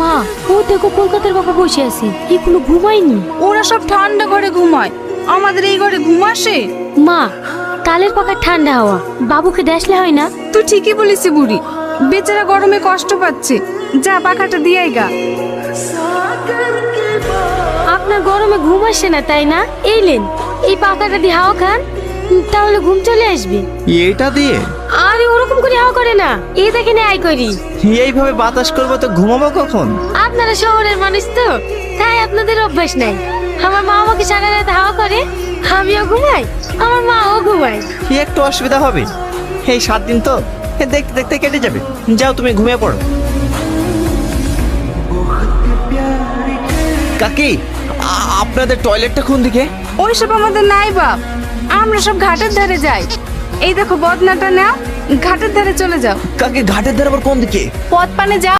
মা, ও দেখো কলকাতার বাবা বসে আছে, এখনো ঘুমায়নি। ওরা সব ঠান্ডা ঘরে ঘুমায়, আমাদের এই ঘরে ঘুম আসে? মা, তালের পাকা ঠান্ডা হাওয়া, বাবুকে দেখলে হয় না? তুই ঠিকই বলিস বুড়ি, বেচারা গরমে কষ্ট পাচ্ছে। যা পাখাটা দিয়ে গা। আপনার গরমে ঘুম আসে না তাই না? এই লেন, এই পাখাটা দিয়ে হাওয়া খান, তাহলে ঘুম চলে আসবে। এটা দিয়ে? আরে ওরকম করে হাওয়া করে না, এই দেখে আই করি। এইভাবে বাতাস করবো তো ঘুমাবো কখন? আপনারা শহরের মানুষ তো, তাই আপনাদের অভ্যাস নাই। আমার মা আমাকে সারা রাত হাওয়া করে, আমিও ঘুমাই, আমার মাও ঘুমায়। একটু অসুবিধা হবে, এই 7 দিন তো দেখতে দেখতে কেটে যাবে। যাও তুমি ঘুমিয়ে পড়ো। কাকি, আপনাদের টয়লেটটা কোন দিকে? ওইসব আমাদের নাই বাপ, আমরা সব ঘাটের ধারে যাই। এই দেখো বদনাটা নাও, ঘাটের ধারে চলে যাও। কাকি, ঘাটের ধারে আবার কোন দিকে? পথ পানে যাও।